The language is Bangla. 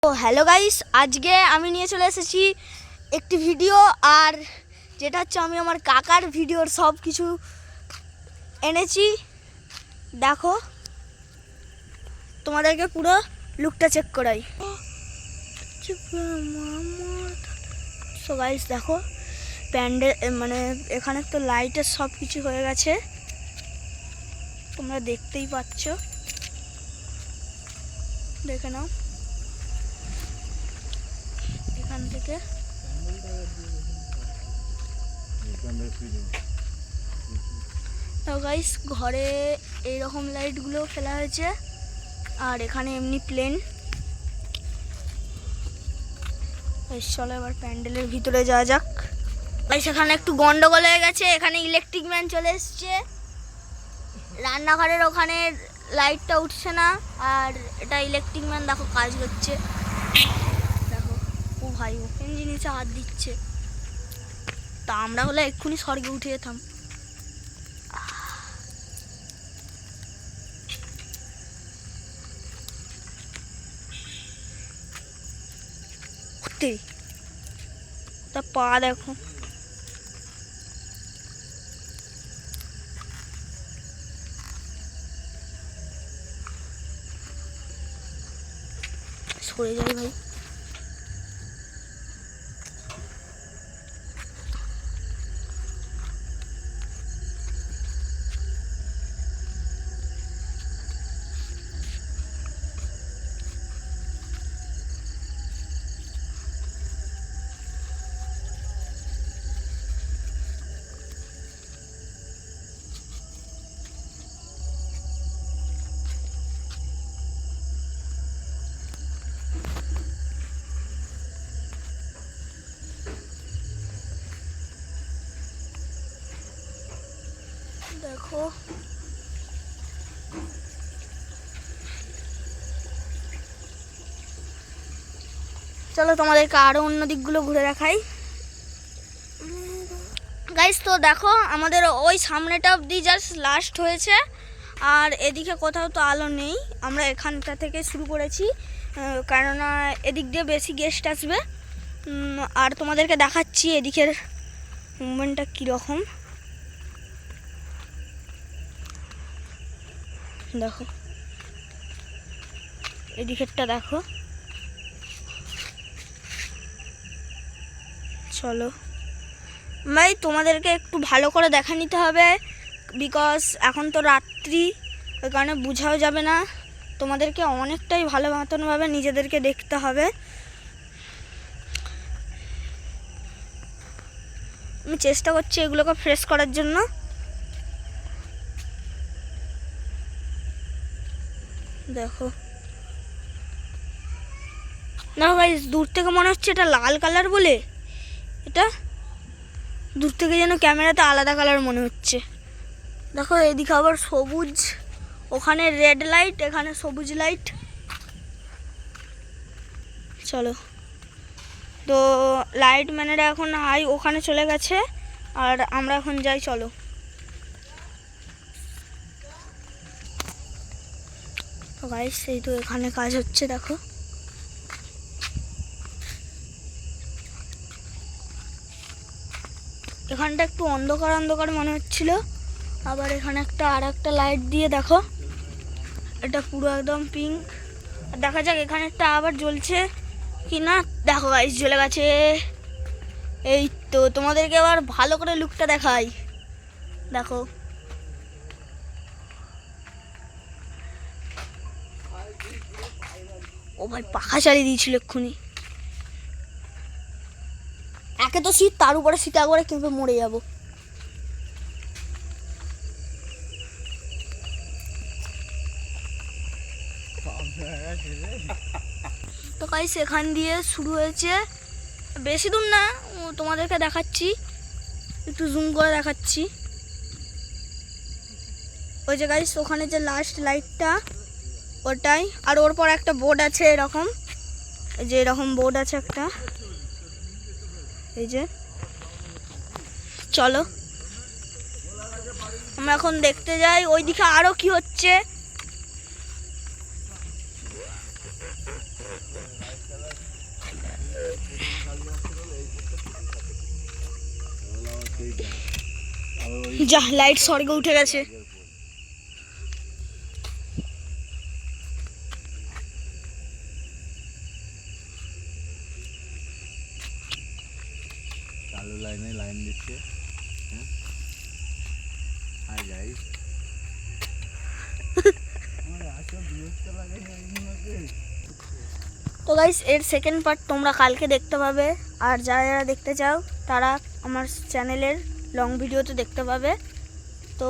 তো হ্যালো গাইস, আজকে আমি নিয়ে চলে এসেছি একটি ভিডিও। আর যেটা হচ্ছে আমি আমার কাকার ভিডিওর সব কিছু এনেছি। দেখো, তোমাদেরকে পুরো লুকটা চেক করাই। সো গাইস দেখো, প্যান্ডেল মানে এখানে তো লাইটের সব কিছু হয়ে গেছে, তোমরা দেখতেই পাচ্ছ। দেখে নাও এখান থেকে। তো গাইস, ঘরে এইরকম লাইটগুলো ফেলা হয়েছে, আর এখানে এমনি প্লেন। চলো এবার প্যান্ডেলের ভিতরে যাওয়া যাক। গাইস, এখানে একটু গন্ডগোল হয়ে গেছে, এখানে ইলেকট্রিক ম্যান চলে এসছে। রান্নাঘরের ওখানে লাইটটা উঠছে না, আর এটা ইলেকট্রিক ম্যান দেখো কাজ করছে। দেখো, ও ভাই ওপেন জিনিসে হাত দিচ্ছে। তা আমরা হলে এক্ষুনি স্বর্গে উঠে যেতাম। তা পা দেখো, সরে যাই ভাই। দেখো চলো তোমাদেরকে আরো অন্য দিকগুলো ঘুরে দেখাই। গাইস, তো দেখো আমাদের ওই সামনেটা অবধি জাস্ট লাস্ট হয়েছে, আর এদিকে কোথাও তো আলো নেই। আমরা এখানটা থেকে শুরু করেছি, কেননা এদিক দিয়ে বেশি গেস্ট আসবে। আর তোমাদেরকে দেখাচ্ছি এদিকের মুভমেন্টটা কীরকম। দেখো এদিকেরটা দেখো। চলো ভাই, তোমাদেরকে একটু ভালো করে দেখা নিতে হবে, বিকজ এখন তো রাত্রি, ওই কারণে বোঝাও যাবে না। তোমাদেরকে অনেকটাই ভালো মতনভাবে নিজেদেরকে দেখতে হবে। আমি চেষ্টা করছি এগুলোকে ফ্রেশ করার জন্য। দেখো না গাইস, দূর থেকে মনে হচ্ছে এটা লাল কালার বলে, এটা দূর থেকে যেন ক্যামেরাতে আলাদা কালার মনে হচ্ছে। দেখো এদিকে আবার সবুজ, ওখানে রেড লাইট, এখানে সবুজ লাইট। চলো, তো লাইট ম্যানেরা এখন হাই ওখানে চলে গেছে, আর আমরা এখন যাই। চলো তো গাইস, এই তো এখানে কাজ হচ্ছে। দেখো এখানটা একটু অন্ধকার অন্ধকার মনে হচ্ছিল, আবার এখানে আর একটা লাইট দিয়ে দেখো, এটা পুরো একদম পিঙ্ক। আর দেখা যাক এখানে একটা আবার জ্বলছে কি না। দেখো গাইস, জ্বলে গেছে। এই তো তোমাদেরকে আবার ভালো করে লুকটা দেখাই। দেখো ও ভাই, পাখা চালিয়ে দিয়েছিল এক্ষুনি। একে তো শীত, তার উপরে শীত একবারে কিন্তু মরে যাবো। তো গাইস, এখান দিয়ে শুরু হয়েছে, বেশি দূর না, তোমাদেরকে দেখাচ্ছি, একটু জুম করে দেখাচ্ছি। ওই যে গাইস, ওখানে যে লাস্ট লাইটটা ওটাই, আর ওর পর একটা বোর্ড আছে এরকম, এই যে এরকম বোর্ড আছে একটা, এই যে। চলো আমরা এখন দেখতে যাই ওইদিকে আরো কি হচ্ছে। যা লাইট স্বর্গে উঠে গেছে। চালু লাইনে লাইন দিচ্ছে। হাই গাইস, তো গাইস এর সেকেন্ড পার্ট তোমরা কালকে দেখতে পাবে। আর যারা যারা দেখতে চাও তারা আমার চ্যানেলের লং ভিডিওতে দেখতে পাবে। তো